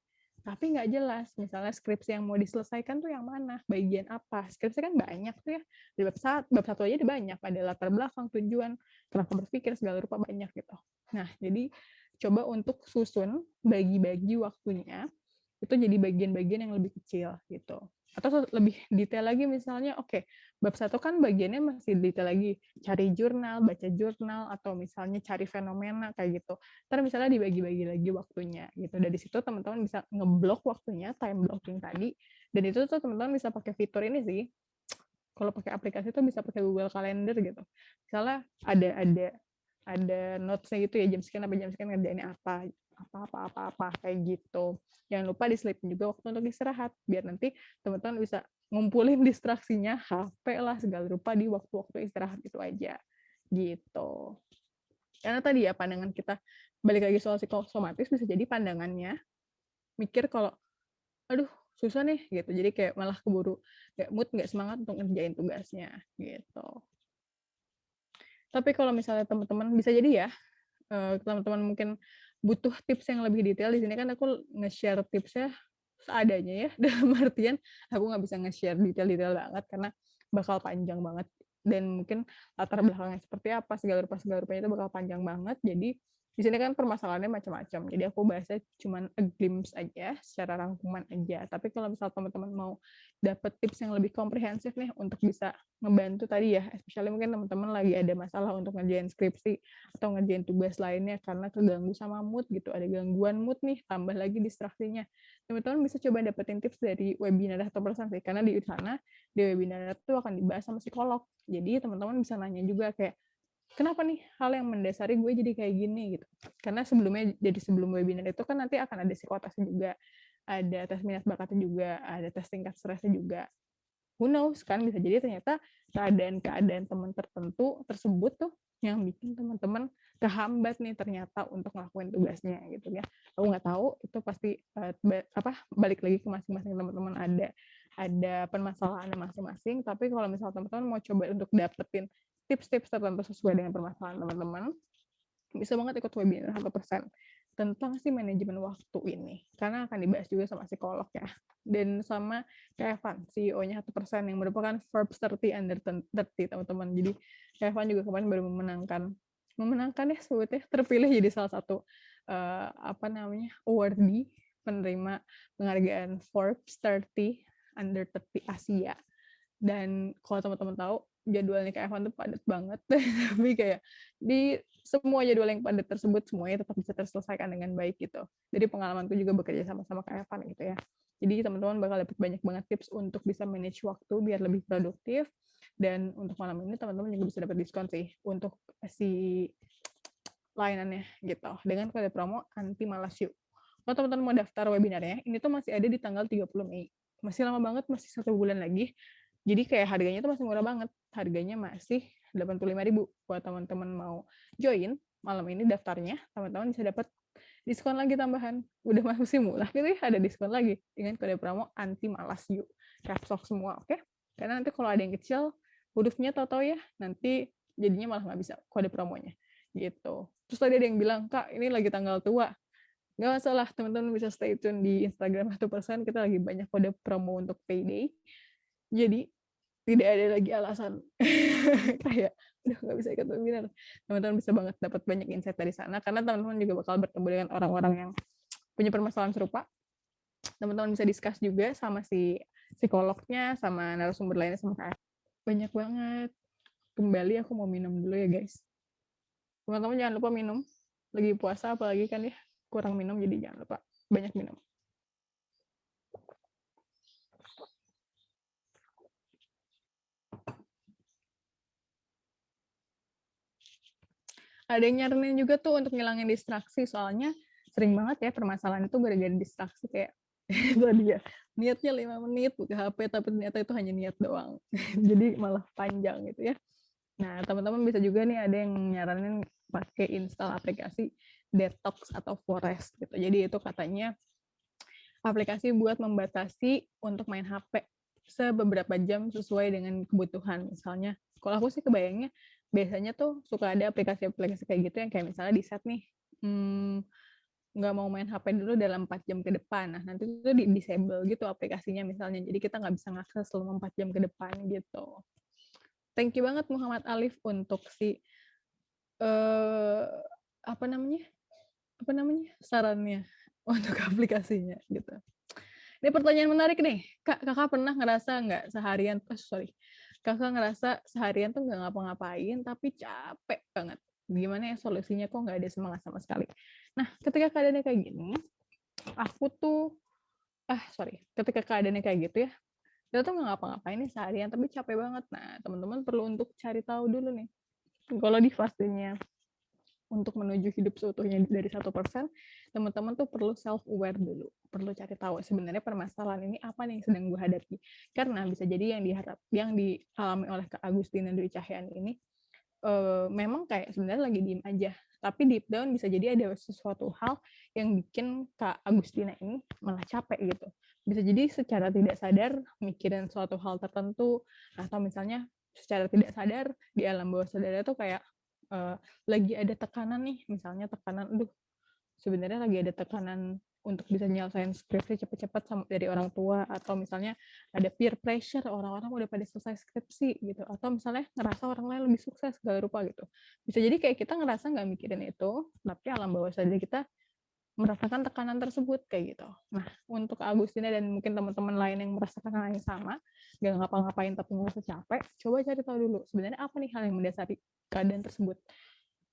tapi nggak jelas misalnya skripsi yang mau diselesaikan tuh yang mana, bagian apa. Skripsi kan banyak tuh ya, di bab satu aja ada banyak, ada latar belakang, tujuan, kenapa berpikir, segala rupa banyak gitu. Nah, jadi coba untuk susun, bagi-bagi waktunya itu jadi bagian-bagian yang lebih kecil gitu. Atau lebih detail lagi misalnya, oke, bab satu kan bagiannya masih detail lagi, cari jurnal, baca jurnal, atau misalnya cari fenomena kayak gitu. Ntar misalnya dibagi-bagi lagi waktunya gitu. Dari situ teman-teman bisa ngeblok waktunya, time blocking tadi, dan itu tuh teman-teman bisa pakai fitur ini sih. Kalau pakai aplikasi tuh bisa pakai Google Calendar gitu. Misalnya ada notes-nya gitu ya, jam sekian sampai jam sekian ngerjainnya apa kayak gitu. Jangan lupa diselipin juga waktu untuk istirahat, biar nanti teman-teman bisa ngumpulin distraksinya, HP lah, segala rupa di waktu-waktu istirahat itu aja. Gitu. Karena tadi ya pandangan kita, balik lagi soal psikosomatis, bisa jadi pandangannya mikir kalau, aduh susah nih gitu. Jadi kayak malah keburu mood, nggak semangat untuk ngerjain tugasnya gitu. Tapi kalau misalnya teman-teman bisa jadi ya, teman-teman mungkin butuh tips yang lebih detail, di sini kan aku nge-share tipsnya seadanya ya, dalam artian aku nggak bisa nge-share detail-detail banget karena bakal panjang banget, dan mungkin latar belakangnya seperti apa, segala rupanya itu bakal panjang banget. Jadi di sini kan permasalahannya macam-macam, jadi aku bahasnya cuma a glimpse aja, secara rangkuman aja. Tapi kalau misal teman-teman mau dapet tips yang lebih komprehensif nih untuk bisa ngebantu tadi ya, especially mungkin teman-teman lagi ada masalah untuk ngerjain skripsi atau ngerjain tugas lainnya karena keganggu sama mood gitu, ada gangguan mood nih, tambah lagi distraksinya, teman-teman bisa coba dapetin tips dari webinar atau pesan sih, karena di sana di webinar itu akan dibahas sama psikolog. Jadi teman-teman bisa nanya juga kayak, kenapa nih hal yang mendasari gue jadi kayak gini gitu. Karena sebelum webinar itu kan nanti akan ada psikotesnya juga, ada tes minat bakatnya juga, ada tes tingkat stresnya juga. Who knows kan, bisa jadi ternyata keadaan-keadaan teman tertentu tersebut tuh yang bikin teman-teman kehambat nih ternyata untuk ngelakuin tugasnya gitu ya. Aku nggak tahu, itu pasti balik lagi ke masing-masing teman-teman, ada permasalahannya masing-masing. Tapi kalau misalnya teman-teman mau coba untuk dapetin tips-tips tertentu sesuai dengan permasalahan teman-teman, bisa banget ikut webinar 1% tentang si manajemen waktu ini, karena akan dibahas juga sama psikolog ya, dan sama Kevin, CEO-nya 1% yang merupakan Forbes 30 under 30 teman-teman. Jadi Kevin juga kemarin baru memenangkan ya sebutnya, terpilih jadi salah satu awardee, penerima penghargaan Forbes 30 under 30 Asia. Dan kalau teman-teman tahu, jadwalnya kayak Evan tuh padat banget. Tapi kayak di semua jadwal yang padat tersebut, semuanya tetap bisa terselesaikan dengan baik gitu. Jadi pengalamanku juga bekerja sama-sama kayak Evan gitu ya. Jadi teman-teman bakal dapat banyak banget tips untuk bisa manage waktu biar lebih produktif. Dan untuk malam ini teman-teman juga bisa dapat diskon sih untuk si layanannya gitu. Dengan kode promo anti malas yuk. Kalau teman-teman mau daftar webinarnya, ini tuh masih ada di tanggal 30 Mei. Masih lama banget, masih 1 bulan lagi. Jadi kayak harganya tuh masih murah banget. Harganya masih 85.000. Buat teman-teman mau join malam ini daftarnya, teman-teman bisa dapat diskon lagi tambahan. Udah masih murah gitu ya, ada diskon lagi dengan kode promo anti malas yuk. Caps lock semua, oke? Karena nanti kalau ada yang kecil, hurufnya tahu-tahu ya, nanti jadinya malah nggak bisa kode promonya gitu. Terus tadi ada yang bilang, Kak, ini lagi tanggal tua. Nggak masalah, teman-teman bisa stay tune di Instagram 1%, kita lagi banyak kode promo untuk payday. Jadi tidak ada lagi alasan kayak udah nggak bisa ikut webinar. Teman-teman bisa banget dapat banyak insight dari sana, karena teman-teman juga bakal bertemu dengan orang-orang yang punya permasalahan serupa. Teman-teman bisa discuss juga sama si psikolognya, sama narasumber lainnya, sama kayak banyak banget. Kembali aku mau minum dulu ya guys. Teman-teman jangan lupa minum. Lagi puasa apalagi kan ya, kurang minum, jadi jangan lupa banyak minum. Ada yang nyaranin juga tuh untuk ngilangin distraksi, soalnya sering banget ya permasalahan itu gara-gara distraksi kayak itu dia niatnya 5 menit buka HP tapi ternyata itu hanya niat doang. Jadi malah panjang gitu ya. Nah, teman-teman bisa juga nih ada yang nyaranin pakai install aplikasi detox atau forest gitu. Jadi itu katanya aplikasi buat membatasi untuk main HP sebeberapa jam sesuai dengan kebutuhan. Misalnya, kalau aku sih kebayangnya biasanya tuh suka ada aplikasi-aplikasi kayak gitu yang kayak misalnya di set nih, nggak mau main HP dulu dalam 4 jam ke depan. Nah, nanti itu di disable gitu aplikasinya misalnya. Jadi kita nggak bisa ngakses selama 4 jam ke depan gitu. Thank you banget Muhammad Alif untuk si apa namanya sarannya untuk aplikasinya gitu. Ini pertanyaan menarik nih. Kakak pernah ngerasa nggak Kakak ngerasa seharian tuh nggak ngapa-ngapain, tapi capek banget. Gimana ya solusinya, kok nggak ada semangat sama sekali? Nah, ketika keadaannya kayak gini, ketika keadaannya kayak gitu ya, kita tuh nggak ngapa-ngapain nih seharian, tapi capek banget. Nah, teman-teman perlu untuk cari tahu dulu nih. Kalau di fasenya untuk menuju hidup seutuhnya dari 1%, teman-teman tuh perlu self-aware dulu. Perlu cari tahu sebenarnya permasalahan ini apa nih yang sedang gue hadapi. Karena bisa jadi yang dialami oleh Kak Agustina Dwi Cahyani ini memang kayak sebenarnya lagi diem aja. Tapi deep down bisa jadi ada sesuatu hal yang bikin Kak Agustina ini malah capek gitu. Bisa jadi secara tidak sadar mikirin suatu hal tertentu, atau misalnya secara tidak sadar di alam bawah sadar itu kayak lagi ada tekanan nih, misalnya tekanan, sebenarnya lagi ada tekanan untuk bisa nyelesain skripsi cepat-cepat dari orang tua, atau misalnya ada peer pressure, orang-orang udah pada selesai skripsi gitu, atau misalnya ngerasa orang lain lebih sukses segala rupa gitu. Bisa jadi kayak kita ngerasa nggak mikirin itu, tapi alam bawah sadar kita merasakan tekanan tersebut kayak gitu. Nah, untuk Agustina dan mungkin teman-teman lain yang merasakan hal yang sama, nggak ngapa-ngapain tapi ngerasa capek, coba cari tahu dulu sebenarnya apa nih hal yang mendasari keadaan tersebut.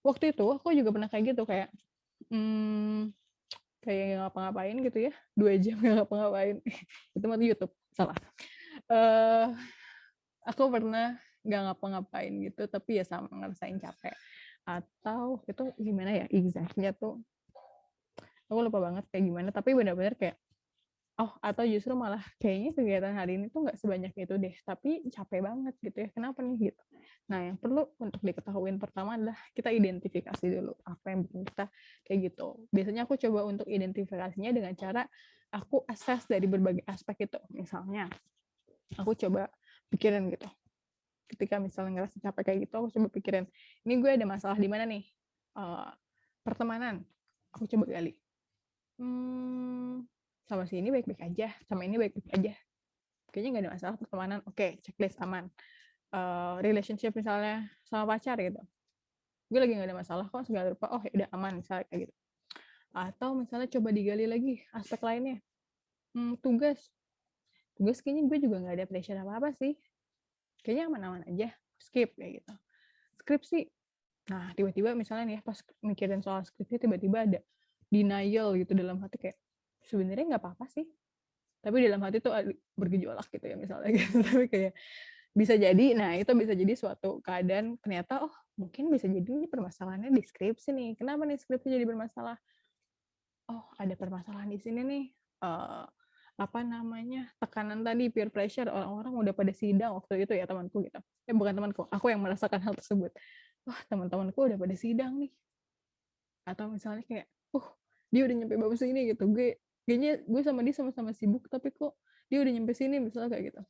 Waktu itu aku juga pernah kayak gitu, kayak kayak nggak ngapa-ngapain gitu ya, 2 jam nggak ngapa-ngapain. Itu mah YouTube, salah. Aku pernah nggak ngapa-ngapain gitu, tapi ya sama ngerasain capek. Atau itu gimana ya exactnya tuh, aku lupa banget kayak gimana, tapi benar-benar kayak atau justru malah kayaknya kegiatan hari ini tuh nggak sebanyak itu deh, tapi capek banget gitu ya, kenapa nih gitu. Nah, yang perlu untuk diketahui pertama adalah kita identifikasi dulu apa yang bikin kita kayak gitu. Biasanya aku coba untuk identifikasinya dengan cara aku assess dari berbagai aspek itu. Misalnya, aku coba pikirin gitu. Ketika misalnya ngerasa capek kayak gitu, aku coba pikirin, ini gue ada masalah di mana nih? Pertemanan, aku coba gali. Sama si ini baik-baik aja, sama ini baik-baik aja. Kayaknya nggak ada masalah pertemanan. Oke, checklist aman. Relationship misalnya sama pacar gitu. Gue lagi nggak ada masalah kok, segala rupa. Oh, ya udah aman misalnya kayak gitu. Atau misalnya coba digali lagi aspek lainnya. Tugas. Tugas kayaknya gue juga nggak ada pressure apa-apa sih. Kayaknya aman-aman aja. Skip kayak gitu. Skripsi. Nah, tiba-tiba misalnya nih ya, pas mikirin soal skripsi, tiba-tiba ada denial gitu dalam hati kayak, sebenarnya nggak apa-apa sih. Tapi dalam hati tuh bergejolak gitu ya misalnya gitu. Tapi kayak bisa jadi, nah itu bisa jadi suatu keadaan ternyata mungkin bisa jadi ini permasalahannya di skripsi nih. Kenapa nih skripsi jadi bermasalah? Ada permasalahan di sini nih. Apa namanya, tekanan tadi, peer pressure, orang-orang udah pada sidang waktu itu ya temanku gitu. Bukan temanku, aku yang merasakan hal tersebut. Wah, teman-temanku udah pada sidang nih. Atau misalnya kayak, dia udah nyampe bab sini gitu. Kayaknya gue sama dia sama-sama sibuk, tapi kok dia udah nyampe sini misalnya kayak gitu.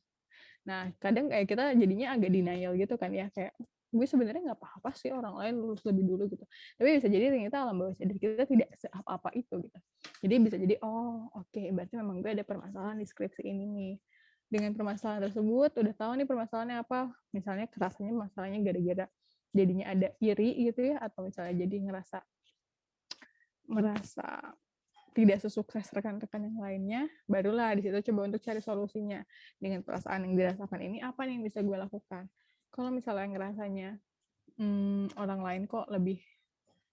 Nah, kadang kayak kita jadinya agak denial gitu kan ya, kayak gue sebenarnya nggak apa-apa sih orang lain lulus lebih dulu gitu. Tapi bisa jadi ternyata alam bawah sadar kita tidak seapa-apa itu gitu. Jadi bisa jadi, oke, berarti memang gue ada permasalahan di skripsi ini nih. Dengan permasalahan tersebut, udah tahu nih permasalahannya apa. Misalnya kerasanya masalahnya gara-gara jadinya ada iri gitu ya, atau misalnya jadi merasa tidak sesukses rekan-rekan yang lainnya, barulah di situ coba untuk cari solusinya. Dengan perasaan yang dirasakan ini, apa nih yang bisa gue lakukan? Kalau misalnya ngerasanya orang lain kok lebih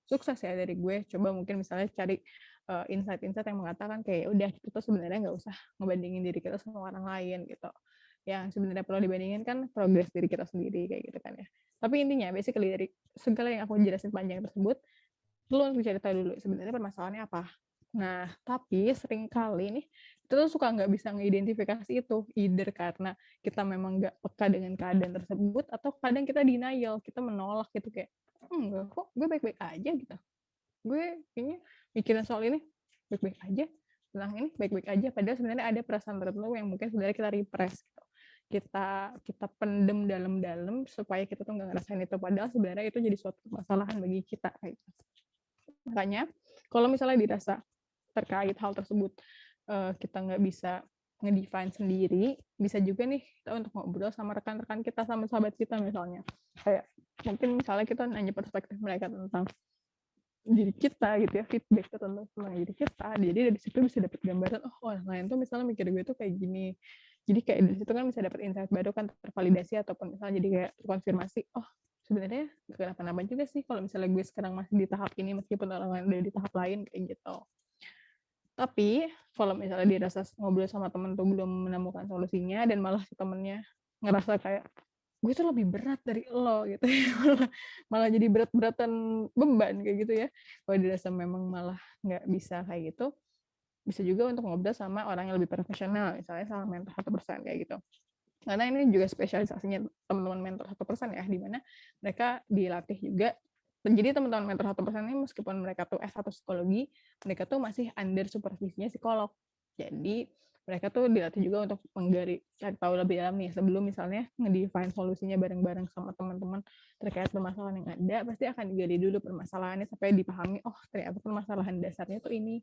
sukses ya dari gue, coba mungkin misalnya cari insight-insight yang mengatakan kayak udah kita sebenarnya nggak usah ngebandingin diri kita sama orang lain gitu. Yang sebenarnya perlu dibandingin kan progres diri kita sendiri kayak gitu kan ya. Tapi intinya basically dari segala yang aku jelasin panjang tersebut, lu harus cari tahu dulu sebenarnya permasalahannya apa. Nah, tapi seringkali nih, kita tuh suka nggak bisa mengidentifikasi itu. Either karena kita memang nggak peka dengan keadaan tersebut, atau kadang kita denial, kita menolak gitu kayak, enggak kok, gue baik-baik aja gitu. Gue kayaknya mikirin soal ini baik-baik aja, tentang ini baik-baik aja. Padahal sebenarnya ada perasaan tertentu yang mungkin sebenarnya kita repress gitu. Kita pendem dalam-dalam supaya kita tuh nggak ngerasain itu. Padahal sebenarnya itu jadi suatu permasalahan bagi kita. Gitu. Makanya, kalau misalnya dirasa terkait hal tersebut kita nggak bisa ngedefine sendiri, bisa juga nih kita untuk ngobrol sama rekan-rekan kita, sama sahabat kita misalnya. Kayak mungkin misalnya kita nanya perspektif mereka tentang diri kita gitu ya, feedback tentang diri kita. Jadi dari situ bisa dapat gambaran, orang lain tuh misalnya mikir gue tuh kayak gini. Jadi kayak dari situ kan bisa dapat insight baru kan, tervalidasi ataupun misalnya jadi kayak konfirmasi, sebenarnya gak kenapa-napa juga sih kalau misalnya gue sekarang masih di tahap ini meskipun orang lain udah di tahap lain kayak gitu. Tapi kalau misalnya dirasa ngobrol sama temen tuh belum menemukan solusinya dan malah si temennya ngerasa kayak gue tuh lebih berat dari lo gitu ya, malah jadi berat-beratan beban kayak gitu ya. Kalau dirasa memang malah nggak bisa kayak gitu, bisa juga untuk ngobrol sama orang yang lebih profesional, misalnya sama mentor 1% kayak gitu. Karena ini juga spesialisasinya teman-teman mentor 1% ya, di mana mereka dilatih juga. Jadi teman-teman mentor 1% ini meskipun mereka tuh S1 psikologi, mereka tuh masih under supervisinya psikolog. Jadi mereka tuh dilatih juga untuk cari tahu lebih dalam nih sebelum misalnya ngedefine solusinya bareng-bareng sama teman-teman terkait permasalahan yang ada, pasti akan digali dulu permasalahannya sampai dipahami, ternyata permasalahan dasarnya tuh ini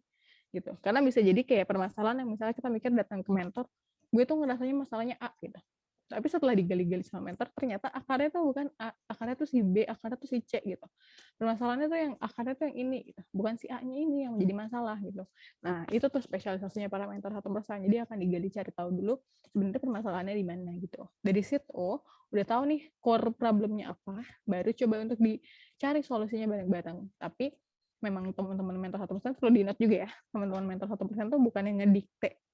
gitu. Karena bisa jadi kayak permasalahan yang misalnya kita mikir datang ke mentor, gue tuh ngerasanya masalahnya A gitu. Tapi setelah digali-gali sama mentor, ternyata akarnya tuh bukan A, akarnya tuh si B, akarnya tuh si C gitu. Permasalahannya tuh yang akarnya tuh yang ini gitu. Bukan si A-nya ini yang menjadi masalah gitu. Nah, itu tuh spesialisasinya para mentor 1%. Jadi akan digali cari tahu dulu sebenarnya permasalahannya di mana gitu. Dari situ udah tahu nih core problemnya apa, baru coba untuk dicari solusinya bareng-bareng. Tapi memang teman-teman mentor 1% perlu diingat juga ya, teman-teman mentor 1% tuh bukan yang ngedikte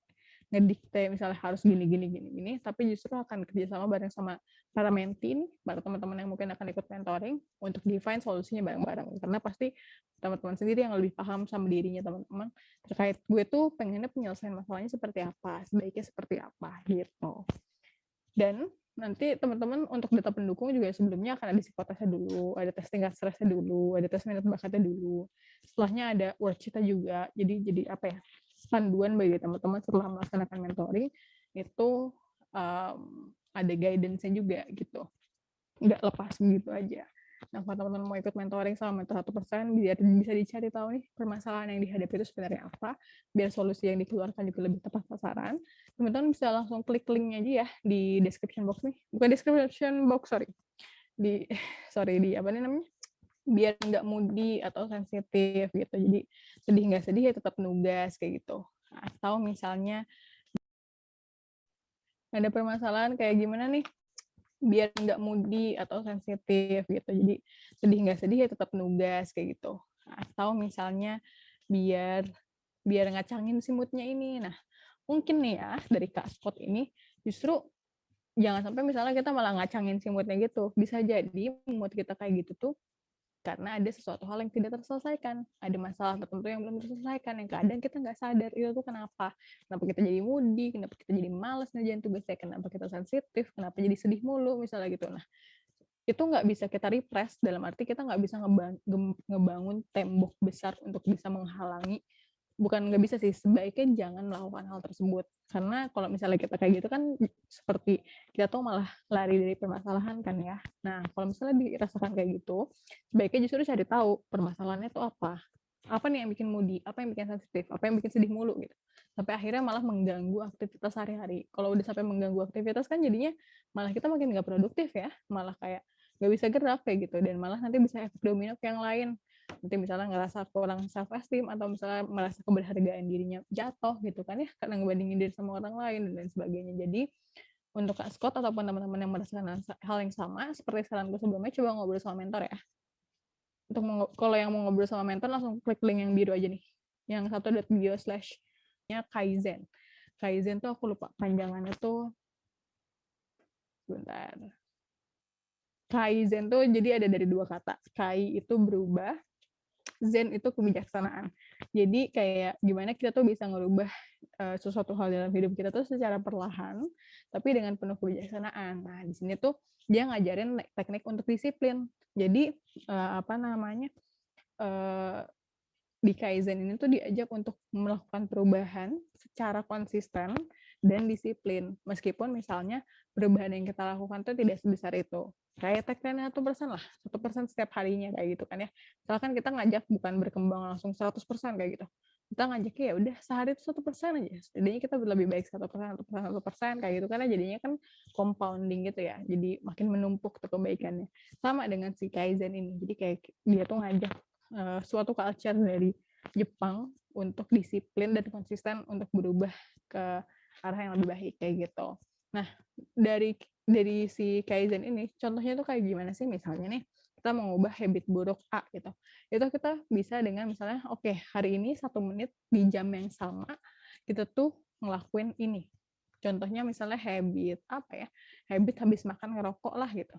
ngedikte misalnya harus gini gini gini gini, tapi justru akan kerjasama bareng sama para menti, para teman-teman yang mungkin akan ikut mentoring untuk define solusinya bareng-bareng. Karena pasti teman-teman sendiri yang lebih paham sama dirinya teman-teman terkait gue tuh pengennya penyelesaian masalahnya seperti apa, sebaiknya seperti apa gitu. Dan nanti teman-teman untuk data pendukung juga sebelumnya akan ada psikotesnya dulu, ada tes tingkat stresnya dulu, ada tes minat bakatnya dulu. Setelahnya ada worksheet-nya juga. Jadi apa ya? Panduan bagi teman-teman setelah melaksanakan mentoring itu ada guidance-nya juga gitu. Nggak lepas begitu aja. Nah, kalau teman-teman mau ikut mentoring sama mentor 1%, biar bisa dicari tahu nih permasalahan yang dihadapi itu sebenarnya apa, biar solusi yang dikeluarkan juga lebih tepat sasaran. Teman-teman bisa langsung klik linknya aja ya di description box nih. Bukan description box, di apa nih namanya? Biar nggak moody atau sensitif gitu. Jadi sedih nggak sedih ya tetap nugas kayak gitu. Atau misalnya ada permasalahan kayak gimana nih, biar nggak moody atau sensitif gitu. Jadi sedih nggak sedih ya tetap nugas kayak gitu. Atau misalnya biar ngacangin si moodnya ini. Nah, mungkin nih ya dari Kak Spot ini justru jangan sampai misalnya kita malah ngacangin si moodnya gitu. Bisa jadi mood kita kayak gitu tuh karena ada sesuatu hal yang tidak terselesaikan, ada masalah tertentu yang belum terselesaikan, yang kadang kita nggak sadar itu tuh kenapa kita jadi moody, kenapa kita jadi malas ngerjain tugasnya, kenapa kita sensitif, kenapa jadi sedih mulu misalnya gitu. Nah, itu nggak bisa kita repress, dalam arti kita nggak bisa ngebangun tembok besar untuk bisa menghalangi, bukan nggak bisa sih, sebaiknya jangan melakukan hal tersebut. Karena kalau misalnya kita kayak gitu kan seperti kita tuh malah lari dari permasalahan kan ya. Nah, kalau misalnya dirasakan kayak gitu, sebaiknya justru cari tahu permasalahannya itu apa. Apa nih yang bikin moody, apa yang bikin sensitif, apa yang bikin sedih mulu gitu. Sampai akhirnya malah mengganggu aktivitas sehari-hari. Kalau udah sampai mengganggu aktivitas kan jadinya malah kita makin nggak produktif ya, malah kayak nggak bisa gerak kayak gitu, dan malah nanti bisa efek domino ke yang lain. Nanti misalnya ngerasa kurang self esteem atau misalnya merasa keberhargaan dirinya jatuh gitu kan ya, karena ngebandingin diri sama orang lain dan lain sebagainya. Jadi untuk Kak Scott ataupun teman-teman yang merasakan hal yang sama seperti saranku sebelumnya, coba ngobrol sama mentor ya. Untuk kalau yang mau ngobrol sama mentor langsung klik link yang biru aja nih, yang 1.bio/nya Kaizen. Kaizen tuh aku lupa panjangannya tuh, sebentar. Kaizen tuh jadi ada dari dua kata. Kai itu berubah, Zen itu kebijaksanaan. Jadi kayak gimana kita tuh bisa ngerubah sesuatu hal dalam hidup kita tuh secara perlahan, tapi dengan penuh kebijaksanaan. Nah, di sini tuh dia ngajarin teknik untuk disiplin. Jadi apa namanya, di Kaizen ini tuh diajak untuk melakukan perubahan secara konsisten dan disiplin. Meskipun misalnya perubahan yang kita lakukan tuh tidak sebesar itu. Kayak tagline 1% lah, 1% setiap harinya kayak gitu kan ya. Misalkan kita ngajak bukan berkembang langsung 100% kayak gitu. Kita ngajaknya ya udah sehari itu 1% aja. Jadinya kita lebih baik 1% kayak gitu kan ya, jadinya kan compounding gitu ya. Jadi makin menumpuk tuh kebaikannya. Sama dengan si Kaizen ini. Jadi kayak dia tuh ngajak suatu culture dari Jepang untuk disiplin dan konsisten untuk berubah ke arah yang lebih baik kayak gitu. Nah, dari si Kaizen ini contohnya tuh kayak gimana sih? Misalnya nih kita mau mengubah habit buruk A gitu. Itu kita bisa dengan misalnya oke, hari ini 1 menit di jam yang sama kita tuh ngelakuin ini. Contohnya misalnya habit apa ya? Habit habis makan ngerokok lah gitu.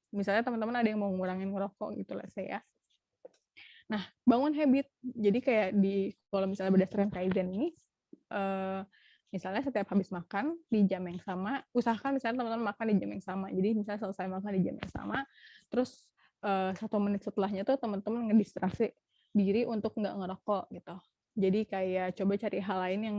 Misalnya teman-teman ada yang mau ngurangin ngerokok gitu lah saya. Nah, bangun habit. Jadi kayak kalau misalnya berdasarkan Kaizen ini, misalnya setiap habis makan di jam yang sama, usahakan misalnya teman-teman makan di jam yang sama. Jadi misalnya selesai makan di jam yang sama, terus 1 menit setelahnya tuh teman-teman ngedistraksi diri untuk nggak ngerokok gitu. Jadi kayak coba cari hal lain yang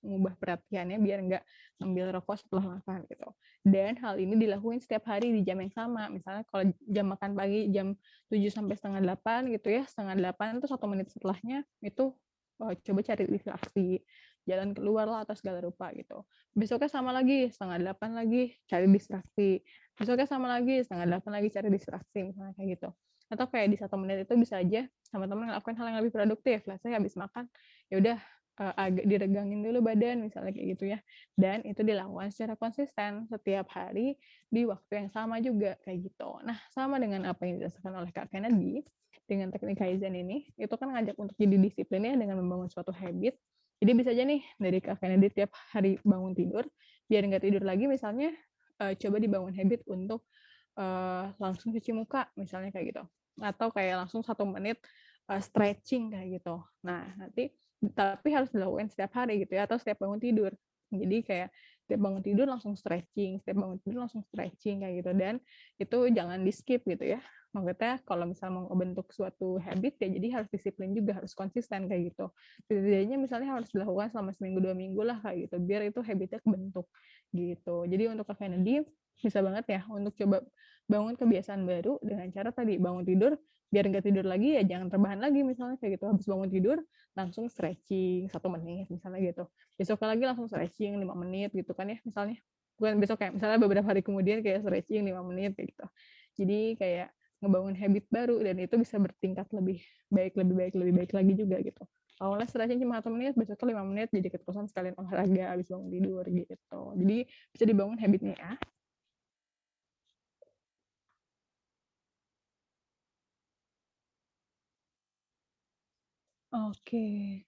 ngubah perhatiannya biar nggak ngambil rokok setelah makan gitu. Dan hal ini dilakuin setiap hari di jam yang sama. Misalnya kalau jam makan pagi jam 7 sampai setengah 8 gitu ya, setengah 8 itu 1 menit setelahnya itu coba cari distraksi, jalan keluar lah atau segala rupa gitu. Besoknya sama lagi, setengah 8 lagi cari distraksi. Besoknya sama lagi, setengah 8 lagi cari distraksi, misalnya kayak gitu. Atau kayak di 1 menit itu bisa aja sama-teman ngelakuin hal yang lebih produktif. Lah saya habis makan, ya udah agak diregangin dulu badan misalnya kayak gitu ya. Dan itu dilakukan secara konsisten setiap hari di waktu yang sama juga kayak gitu. Nah, sama dengan apa yang dirasakan oleh Kak Kennedy dengan teknik Kaizen ini, itu kan ngajak untuk jadi disiplin ya dengan membangun suatu habit. Jadi bisa aja nih dari Kak Kennedy tiap hari bangun tidur, biar nggak tidur lagi misalnya, coba dibangun habit untuk, langsung cuci muka misalnya kayak gitu, atau kayak langsung 1 menit, stretching kayak gitu. Nah nanti tapi harus dilakukan setiap hari gitu ya, atau setiap bangun tidur. Jadi kayak setiap bangun tidur langsung stretching, setiap bangun tidur langsung stretching kayak gitu, dan itu jangan di-skip gitu ya. Maksudnya kalau misalnya mau membentuk suatu habit ya jadi harus disiplin juga, harus konsisten kayak gitu. Setidaknya misalnya harus dilakukan selama seminggu 2 minggu lah kayak gitu, biar itu habitnya kebentuk gitu. Jadi untuk Kak Kennedy bisa banget ya untuk coba bangun kebiasaan baru dengan cara tadi bangun tidur, biar nggak tidur lagi ya jangan terbahan lagi misalnya kayak gitu. Habis bangun tidur langsung stretching 1 menit misalnya gitu. Besoknya lagi langsung stretching 5 menit gitu kan ya misalnya. Bukan besok kayak misalnya beberapa hari kemudian kayak stretching 5 menit kayak gitu. Jadi kayak ngebangun habit baru dan itu bisa bertingkat lebih baik, lebih baik, lebih baik lagi juga gitu. Awalnya stretching cuma 1 menit, besoknya 5 menit, jadi keterusan sekalian olahraga habis bangun tidur gitu. Jadi bisa dibangun habitnya ya. Oke.